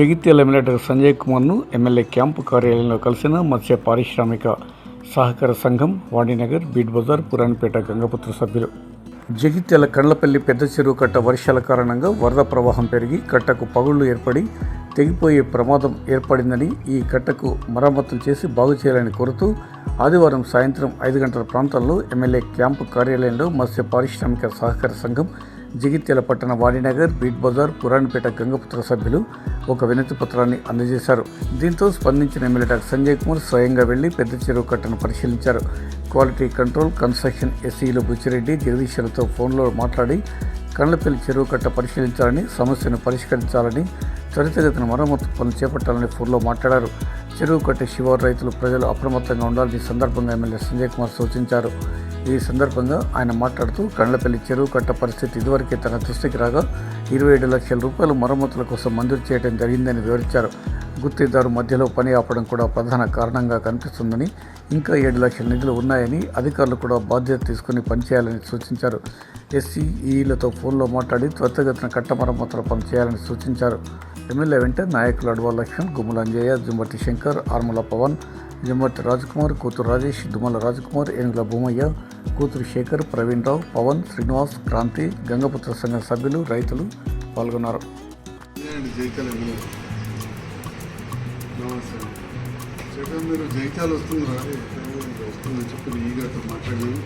Jagtial MLA Sanjay కుమార్ను MLA camp కార్యాలయంలో కలిసిన మత్స్య పారిశ్రామిక సహకార సంఘం వాణినగర్ బీట్ బజార్ పురాణపేట గంగపుత్ర సభ్యులు. జగిత్యాల కండ్లపల్లి పెద్ద చెరువు కట్ట వర్షాల కారణంగా వరద ప్రవాహం పెరిగి కట్టకు పగుళ్లు ఏర్పడి తెగిపోయే ప్రమాదం ఏర్పడిందని, ఈ కట్టకు మరమ్మతులు చేసి బాగు చేయాలని కోరుతూ ఆదివారం సాయంత్రం 5 గంటల ప్రాంతంలో ఎమ్మెల్యే క్యాంపు కార్యాలయంలో మత్స్య పారిశ్రామిక సహకార సంఘం జగిత్యాల పట్టణ వాణినగర్ బీట్ బజార్ పురాణపేట గంగపుత్ర సభ్యులు ఒక వినతి పత్రాన్ని అందజేశారు. దీంతో స్పందించిన ఎమ్మెల్యే సంజయ్ కుమార్ స్వయంగా వెళ్లి పెద్ద చెరువు కట్టను పరిశీలించారు. క్వాలిటీ కంట్రోల్ కన్స్ట్రక్షన్ ఎస్ఈలు బుచ్చిరెడ్డి జగదీశ్వరతో ఫోన్లో మాట్లాడి కండ్లపల్లి చెరువు కట్ట పరిశీలించాలని, సమస్యను పరిష్కరించాలని, త్వరితగతిన మరమ్మతు పనులు చేపట్టాలని ఫోన్లో మాట్లాడారు. చెరువు కట్ట శివారు రైతులు ప్రజలు అప్రమత్తంగా ఉండాలని సందర్భంగా ఎమ్మెల్యే సంజయ్ కుమార్ సూచించారు. ఈ సందర్భంగా ఆయన మాట్లాడుతూ కండ్లపల్లి చెరువు కట్ట పరిస్థితి ఇదివరకే తన దృష్టికి రాగా 27 లక్షల రూపాయలు మరమ్మతుల కోసం మంజూరు చేయడం జరిగిందని వివరించారు. గుత్తేదారు మధ్యలో పని ఆపడం కూడా ప్రధాన కారణంగా కనిపిస్తుందని, ఇంకా 7 లక్షల నిధులు ఉన్నాయని, అధికారులు కూడా బాధ్యత తీసుకుని పనిచేయాలని సూచించారు. ఎస్సీఈలతో ఫోన్లో మాట్లాడి త్వరితగతిన కట్ట మరమ్మతుల పని చేయాలని సూచించారు. ఎమ్మెల్యే వెంట నాయకులు అడవ లక్ష్మణ్, గుమ్మల అంజయ్య, జుమ్మటి శంకర్, ఆర్మల పవన్, జుమ్మటి రాజ్కుమార్, కూతురు రాజేష్, దుమ్మల రాజ్కుమార్, ఏనుగుల భూమయ్య, కూతురు శేఖర్, ప్రవీణ్ రావు, పవన్, శ్రీనివాస్, క్రాంతి, గంగపుత్ర సంఘం సభ్యులు, రైతులు పాల్గొన్నారు. మీరు జైత్యాలు వస్తుందని చెప్పి ఈగతో మాట్లాడినాను.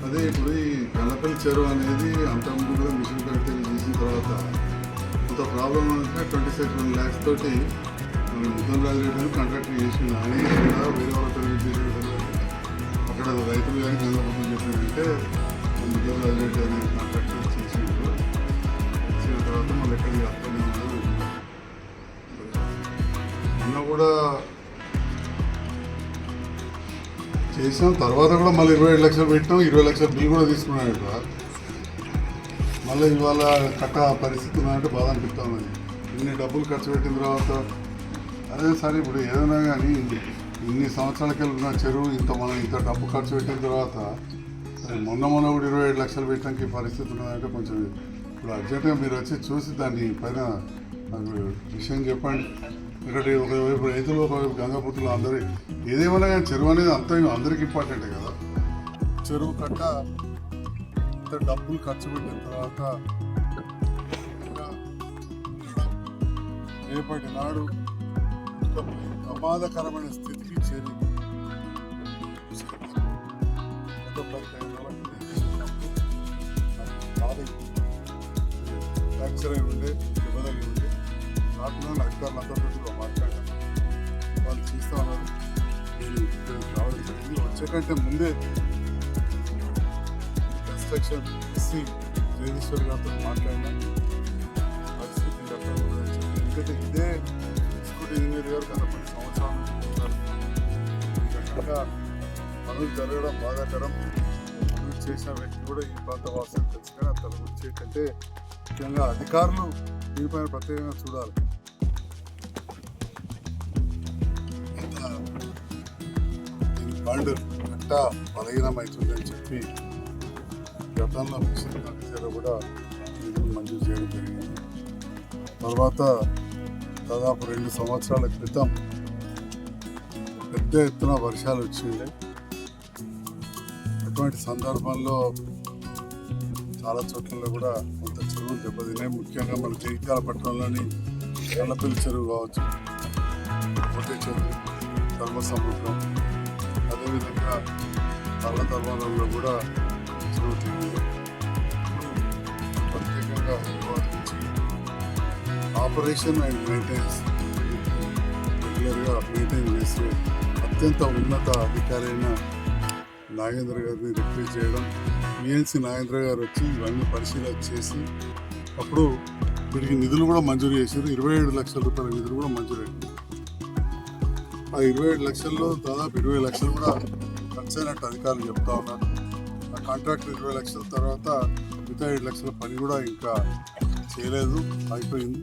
అదే ఇప్పుడు ఈ కండ్లపల్లి చెరువు అనేది అంతకుముందు కూడా మిషన్ కట్టి చేసిన తర్వాత అంత ప్రాబ్లం అంటే 27 lakhs తోటి ముద్దం రాజు కాంట్రాక్టర్ చేసింది. ఆయన కూడా వేరే వాళ్ళ అక్కడ రైతులు కానీ గంగపుత్రం చెప్పినంటే ముద్దం రాజు అనే కాంట్రాక్టర్ చేసినప్పుడు చేసిన తర్వాత మళ్ళీ ఎక్కడికి అర్థం అన్న కూడా చేసాం. తర్వాత కూడా మళ్ళీ 27 లక్షలు పెట్టాం, 20 లక్షల బిల్ కూడా తీసుకున్నాడు. మళ్ళీ ఇవాళ కట్ట పరిస్థితి ఉందంటే బాధ అనిపిస్తా ఉన్నది. ఇన్ని డబ్బులు ఖర్చు పెట్టిన తర్వాత అదే సరే ఇప్పుడు ఏదైనా కానీ ఇన్ని సంవత్సరాలకి ఉన్న చెరువు ఇంత డబ్బు ఖర్చు పెట్టిన తర్వాత మొన్న కూడా 27 లక్షలు పెట్టడానికి పరిస్థితి ఉన్నదంటే కొంచెం ఇప్పుడు అర్జెంటుగా మీరు వచ్చి చూసి దాన్ని పైన నాకు విషయం చెప్పండి. ఇక్కడ ఒకవైపు రైతులు, ఒకవైపు గంగపుత్రులు, అందరూ ఏదేమన్నా కానీ చెరువు అనేది అందరికి ఇంపార్టెంటే కదా. చెరువు కట్ట ఇంత డబ్బులు ఖర్చు పెట్టిన తర్వాత రేపటి నాడు ప్రమాదకరమైన స్థితికి చేరింది. ఫ్రాక్చర్ అయి ఉండే, దెబ్బతగిలి ఉండే నాటులో అధికారులందరితో మాట్లాడాను. వాళ్ళు చూస్తూ ఉన్నారు. నేను రావడం జరిగింది. వచ్చేకంటే ముందే కన్స్ట్రక్షన్ ఎస్సీ జగదీశ్వర్ గారితో మాట్లాడినా పరిస్థితి ఎందుకంటే ఇదే ఎగ్జిక్యూటివ్ ఇంజనీర్ గారు గత 10 సంవత్సరాల నుంచి ఉన్నారు. ఈ రకంగా పనులు జరగడం బాధాకరం. పనులు చేసిన వ్యక్తి కూడా ఈ ప్రాంత వాసులు తెలుసు, కానీ తన గురించి ఏంటంటే ముఖ్యంగా అధికారులు దీనిపైన ప్రత్యేకంగా చూడాలి. దీని బండ్ గట్ట బలహీనమవుతుందని చెప్పి గతంలో మిషన్ కమిటీలో కూడా నిధులు మంజూరు చేయడం జరిగింది. తర్వాత దాదాపు 2 సంవత్సరాల క్రితం పెద్ద ఎత్తున వర్షాలు వచ్చిండే. అటువంటి సందర్భంలో చాలా చోట్లలో కూడా కొంత చెరువులు దెబ్బతిన్నాయి. ముఖ్యంగా మన జగిత్యాల పట్టణంలోని కండ్లపల్లి చెరువు కావచ్చు, పొట్టే చెరువు, ధర్మసముద్రం, అదేవిధంగా తల్లతర్మాలలో కూడా చెరువు తిరిగింది. ప్రత్యేకంగా ఆపరేషన్ అండ్ మెయింటెనెన్స్ రెగ్యులర్గా మెయింటైన్ చేసే అత్యంత ఉన్నత అధికారి అయిన నాగేంద్ర గారిని రిక్వెస్ట్ చేయడం, ఈఎన్సీ నాగేంద్ర గారు వచ్చి ఇవన్నీ పరిశీలన చేసి అప్పుడు వీటికి నిధులు కూడా మంజూరు చేశారు. 27 లక్షల రూపాయల నిధులు కూడా మంజూరైంది. ఆ 27 లక్షల్లో దాదాపు 20 లక్షలు కూడా ఖర్చు అయినట్టు అధికారులు చెప్తా ఉన్నారు. ఆ కాంట్రాక్టర్ 20 లక్షల తర్వాత మిగతా 7 లక్షల పని కూడా ఇంకా చేయలేదు, అయిపోయింది.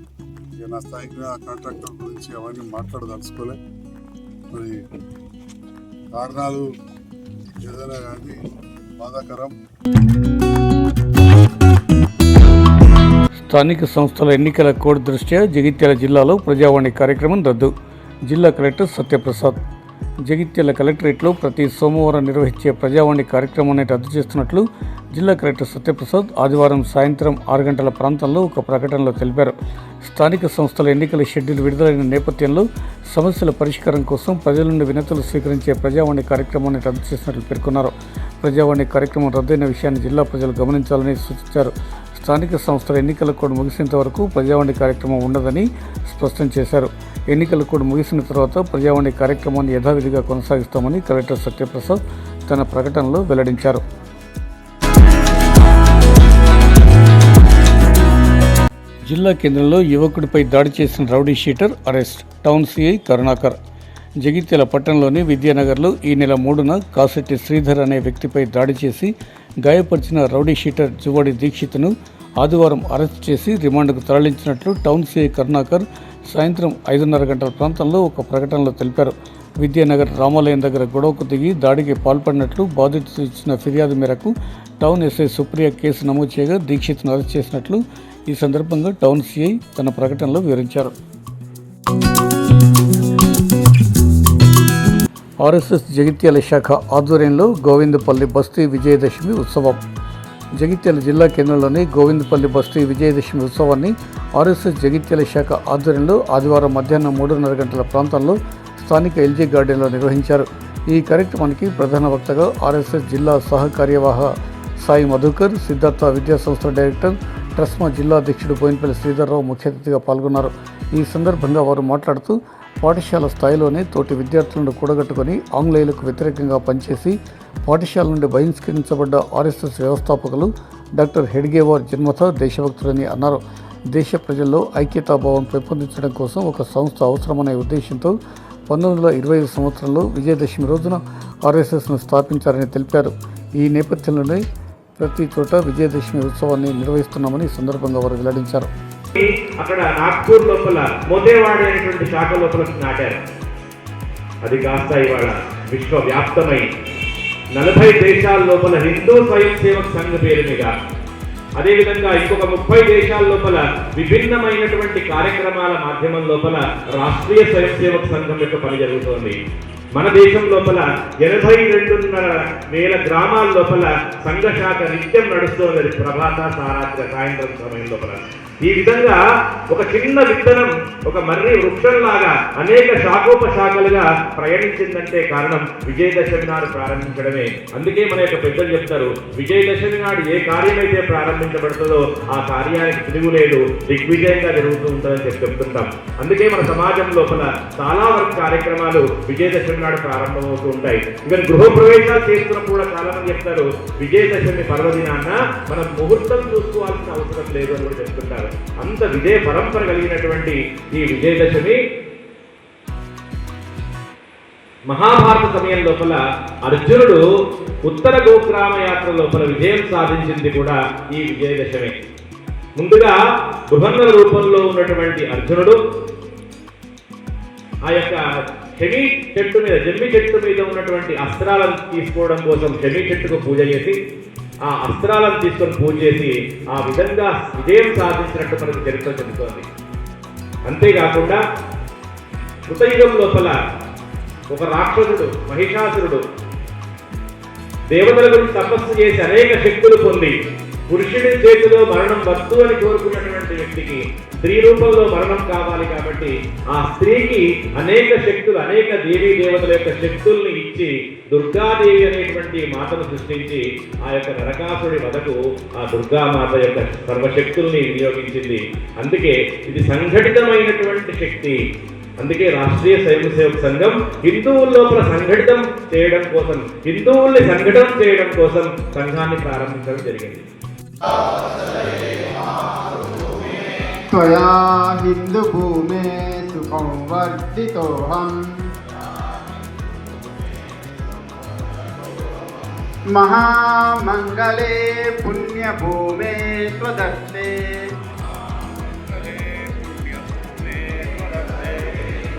ఇక నా స్థాయికి ఆ కాంట్రాక్టర్ గురించి అవన్నీ మాట్లాడదలుచుకోలే. మరి కారణాలు ఏదైనా కానీ బాధాకరం. స్థానిక సంస్థల ఎన్నికల కోడ్ దృష్ట్యా జగిత్యాల జిల్లాలో ప్రజావాణి కార్యక్రమం రద్దు. జిల్లా కలెక్టర్ సత్యప్రసాద్. జగిత్యాల కలెక్టరేట్లో ప్రతి సోమవారం నిర్వహించే ప్రజావాణి కార్యక్రమాన్ని రద్దు చేస్తున్నట్లు జిల్లా కలెక్టర్ సత్యప్రసాద్ ఆదివారం సాయంత్రం 6 గంటల ప్రాంతంలో ఒక ప్రకటనలో తెలిపారు. స్థానిక సంస్థల ఎన్నికల షెడ్యూల్ విడుదలైన నేపథ్యంలో సమస్యల పరిష్కారం కోసం ప్రజల నుండి వినతులు స్వీకరించే ప్రజావాణి కార్యక్రమాన్ని రద్దు చేసినట్లు పేర్కొన్నారు. ప్రజావాణి కార్యక్రమం రద్దయిన విషయాన్ని జిల్లా ప్రజలు గమనించాలని సూచించారు. స్థానిక సంస్థల ఎన్నికల కోడ్ ముగిసేంత వరకు ప్రజావాణి కార్యక్రమం ఉండదని స్పష్టం చేశారు. ఎన్నికల కోడ్ ముగిసిన తర్వాత ప్రజావాణి కార్యక్రమాన్ని యథావిధిగా కొనసాగిస్తామని కలెక్టర్ సత్యప్రసాద్ తన ప్రకటనలో వెల్లడించారు. జిల్లా కేంద్రంలో యువకుడిపై దాడి చేసిన rowdy sheeter arrest. Town CI Karunakar. Jagtial పట్టణంలోని విద్యానగర్లో ఈ నెల 3న కాసెట్టి శ్రీధర్ అనే వ్యక్తిపై దాడి చేసి గాయపరిచిన రౌడీ షీటర్ జువాడి దీక్షిత్ను ఆదివారం అరెస్ట్ చేసి రిమాండ్కు తరలించినట్లు టౌన్ సిఐ కరుణాకర్ సాయంత్రం 5:30 గంటల ప్రాంతంలో ఒక ప్రకటనలో తెలిపారు. విద్యానగర్ రామాలయం దగ్గర గొడవకు దిగి దాడికి పాల్పడినట్లు బాధితులు ఇచ్చిన ఫిర్యాదు మేరకు టౌన్ ఎస్ఐ సుప్రియ కేసు నమోదు చేయగా దీక్షిత్ను అరెస్ట్ చేసినట్లు ఈ సందర్భంగా టౌన్ సిఐ తన ప్రకటనలో వివరించారు. ఆర్ఎస్ఎస్ జగిత్యాల శాఖ ఆధ్వర్యంలో గోవిందపల్లి బస్తీ విజయదశమి ఉత్సవం. జగిత్యాల జిల్లా కేంద్రంలోని గోవిందపల్లి బస్తీ విజయదశమి ఉత్సవాన్ని ఆర్ఎస్ఎస్ జగిత్యాల శాఖ ఆధ్వర్యంలో ఆదివారం మధ్యాహ్నం 3:30 గంటల ప్రాంతంలో స్థానిక ఎల్జీ గార్డెన్లో నిర్వహించారు. ఈ కార్యక్రమానికి ప్రధాన వక్తగా ఆర్ఎస్ఎస్ జిల్లా సహ కార్యవాహ సాయి మధుకర్, సిద్ధార్థ విద్యా సంస్థ డైరెక్టర్, ట్రస్మా జిల్లా అధ్యక్షుడు బోయినపల్లి శ్రీధర్రావు ముఖ్య అతిథిగా పాల్గొన్నారు. ఈ సందర్భంగా వారు మాట్లాడుతూ పాఠశాల స్థాయిలోనే తోటి విద్యార్థులను కూడగట్టుకుని ఆంగ్లేయులకు వ్యతిరేకంగా పనిచేసి పాఠశాల నుండి బహిష్కరించబడ్డ ఆర్ఎస్ఎస్ వ్యవస్థాపకులు డాక్టర్ హెడ్గేవార్ జన్మత దేశభక్తులని అన్నారు. దేశ ప్రజల్లో ఐక్యతాభావం పెంపొందించడం కోసం ఒక సంస్థ అవసరమనే ఉద్దేశంతో 1925 సంవత్సరంలో విజయదశమి రోజున ఆర్ఎస్ఎస్ను స్థాపించారని తెలిపారు. ఈ నేపథ్యంలోనే ప్రతి చోట విజయదశమి ఉత్సవాన్ని నిర్వహిస్తున్నామని ఈ సందర్భంగా వారు వెల్లడించారు. అక్కడ నాగ్పూర్ లోపల మోతేవాడ అనేటువంటి శాఖ లోపల నాటారు. అది కాస్త ఇవాళ విశ్వవ్యాప్తమై 40 దేశాల లోపల హిందూ స్వయం సేవక్ సంఘ పేరు మీద, అదేవిధంగా ఇంకొక 30 దేశాల లోపల విభిన్నమైనటువంటి కార్యక్రమాల మాధ్యమం లోపల రాష్ట్రీయ స్వయం సేవక్ సంఘం యొక్క పని జరుగుతోంది. మన దేశం లోపల 82,500 గ్రామాల లోపల సంఘ శాఖ నిత్యం నడుస్తోంది. ప్రభాత సారాత్రి సాయంత్రం సమయం లోపల ఈ విధంగా ఒక చిన్న విత్తనం ఒక మర్రి వృక్షంలాగా అనేక శాఖోపశాఖలుగా ప్రయాణించిందంటే కారణం విజయదశమి నాడు ప్రారంభించడమే. అందుకే మన యొక్క పెద్దలు చెప్తారు, విజయదశమి నాడు ఏ కార్యమైతే ప్రారంభించబడుతుందో ఆ కార్యానికి తిరుగులేదు, దిగ్విజయంగా జరుగుతూ ఉంటుందని చెప్తుంటాం. అందుకే మన సమాజం లోపల చాలా వరకు కార్యక్రమాలు విజయదశమి నాడు ప్రారంభమవుతూ ఉంటాయి. ఈవెన్ గృహప్రవేశాలు చేస్తున్నప్పుడు కూడా చాలా మంది చెప్తారు, విజయదశమి పర్వదినాన్న మనం ముహూర్తం చూసుకోవాల్సిన అవసరం లేదు అని కూడా చెప్తుంటారు. అంత విజయ పరంపర కలిగినటువంటి ఈ విజయదశమి మహాభారత సమయం లోపల అర్జునుడు ఉత్తర గోగ్రామ యాత్ర లోపల విజయం సాధించింది కూడా ఈ విజయదశమి. ముందుగా బృహన్నల రూపంలో ఉన్నటువంటి అర్జునుడు ఆ యొక్క జమ్మి చెట్టు మీద ఉన్నటువంటి అస్త్రాలను తీసుకోవడం కోసం జమ్మి చెట్టుకు పూజ చేసి ఆ అస్త్రాలను తీసుకొని పూజ చేసి ఆ విధంగా విజయం సాధించినట్టు మనకు చరిత్ర చెబుతోంది. అంతేకాకుండా కృతయుగం లోపల ఒక రాక్షసుడు మహిషాసురుడు దేవతల గురించి తపస్సు చేసి అనేక శక్తులు పొంది పురుషుడి చేతిలో మరణం వద్దు అని కోరుకున్నటువంటి వ్యక్తికి స్త్రీ రూపంలో మరణం కావాలి కాబట్టి ఆ స్త్రీకి అనేక శక్తులు, అనేక దేవీ దేవతల యొక్క శక్తుల్ని ఇచ్చి దుర్గాదేవి అనేటువంటి మాతను సృష్టించి ఆ యొక్క నరకాసుడి వదకు ఆ దుర్గామాత యొక్క సర్వశక్తుల్ని వినియోగించింది. అందుకే ఇది సంఘటితమైనటువంటి శక్తి. అందుకే రాష్ట్రీయ స్వయం సేవక్ సంఘం హిందువుల లోపల సంఘటితం చేయడం కోసం, హిందువుల్ని సంఘటన చేయడం కోసం సంఘాన్ని ప్రారంభించడం జరిగింది. త్వయా హిందూ భూమే సుఖం వర్ధితోహం మహామంగళే పుణ్యభూమే త్వదత్తే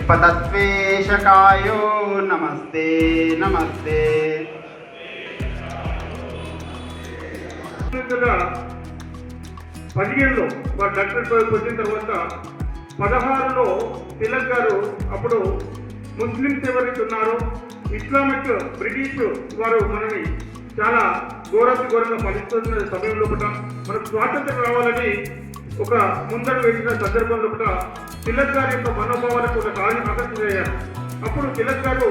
పతత్వేషకాయో నమస్తే నమస్తే. 15లో వారు డాక్టరేట్ వచ్చిన తర్వాత 16లో తిలక్ గారు అప్పుడు ముస్లిమ్స్ ఎవరైతే ఉన్నారో ఇస్లామిక్ బ్రిటిష్ వారు మనని చాలా ఘోరంగా పాలిస్తున్న సమయంలో కూడా మనకు స్వాతంత్రం రావాలని ఒక ముందడు వేసిన సందర్భంలో కూడా తిలక్ గారి యొక్క మనోభావాలకు ఒక ఆకర్షించారు. అప్పుడు తిలక్ గారు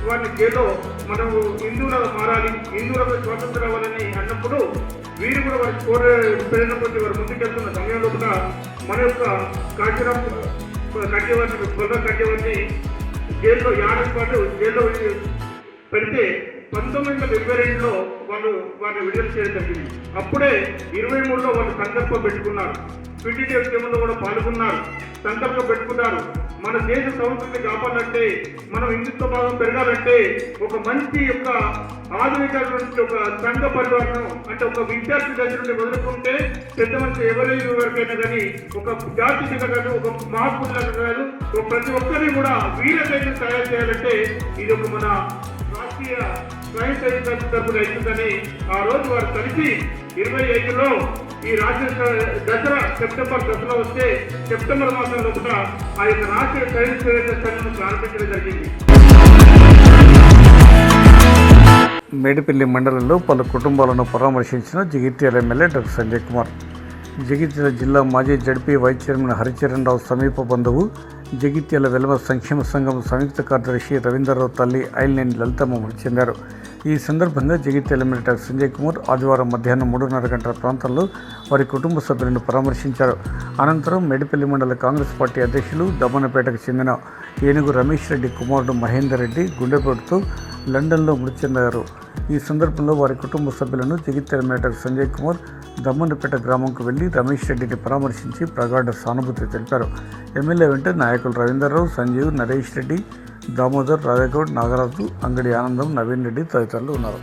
వారిని జైల్లో మనము హిందువులుగా మారాలి, హిందువులకు స్వాతంత్రం రావాలని అన్నప్పుడు వీరు కూడా వారి ప్రేరణ కొద్ది వారు ముందుకెళ్తున్న సమయంలో కూడా మన యొక్క కాశీరాం కట్టేవారిని జైల్లో ఏడాది పాటు జైల్లో పెడితే 1972లో వారిని విడుదల చేయడం జరిగింది. అప్పుడే 23లో వాళ్ళు సంకల్పం పెట్టుకున్నారు. పిటిటి ఉద్యమంలో కూడా పాల్గొన్నారు, సంకల్పం పెట్టుకున్నారు. మన దేశ సంస్కృతి కాపాడాలంటే, మనం హిందుత్వ భావం పెరగాలంటే ఒక మంచి యొక్క ఆధునిక ఒక సంఘ పరివారం అంటే ఒక విద్యార్థి దగ్గర నుండి మొదలుకుంటే పెద్ద మనిషి ఎవరికైనా కానీ ఒక జాతి కాదు, ఒక మహాత్ములాగా కాదు, ఒక ప్రతి ఒక్కరిని కూడా వీరకైనా తయారు చేయాలంటే ఇది ఒక మన రాష్ట్రీయ స్వయం సేవక తరపున అవుతుందని ఆ రోజు వారు కలిసి 25లో ఈ రాష్ట్ర దసరా సెప్టెంబర్ దసరా వస్తే సెప్టెంబర్ మాసంలో కూడా ఆ యొక్క రాష్ట్రీయ స్వయం సేవక సంఘం ప్రారంభించడం జరిగింది. మేడిపల్లి మండలంలో పలు కుటుంబాలను పరామర్శించిన జగిత్యాల ఎమ్మెల్యే డాక్టర్ సంజయ్ కుమార్. జగిత్యాల జిల్లా మాజీ జడ్పీ వైస్ చైర్మన్ హరిచరణ్ రావు సమీప బంధువు, జగిత్యాల వెలమ సంక్షేమ సంఘం సంయుక్త కార్యదర్శి రవీందర్రావు తల్లి ఐల్నేని లలితమ్మ మృతి చెందారు. ఈ సందర్భంగా జగిత్యాల ఎమ్మెల్యే డాక్టర్ సంజయ్ కుమార్ ఆదివారం మధ్యాహ్నం 3:30 గంటల ప్రాంతంలో వారి కుటుంబ సభ్యులను పరామర్శించారు. అనంతరం మేడిపల్లి మండల కాంగ్రెస్ పార్టీ అధ్యక్షులు దమ్మనపేటకు చెందిన ఏనుగు రమేష్ రెడ్డి కుమారుడు మహేందర్ రెడ్డి గుండెపోటుతో లండన్లో మృతి చెందారు. ఈ సందర్భంలో వారి కుటుంబ సభ్యులను జగిత్యాల ఎమ్మెల్యే డాక్టర్ సంజయ్ కుమార్ దమ్మన్నపేట గ్రామంకు వెళ్లి రమేష్ రెడ్డిని పరామర్శించి ప్రగాఢ సానుభూతి తెలిపారు. ఎమ్మెల్యే వెంట నాయకులు రవీందర్రావు, సంజీవ్, నరేష్ రెడ్డి, దామోదర్, రాజగౌడ్, నాగరాజు, అంగడి ఆనందం, నవీన్ రెడ్డి తదితరులు ఉన్నారు.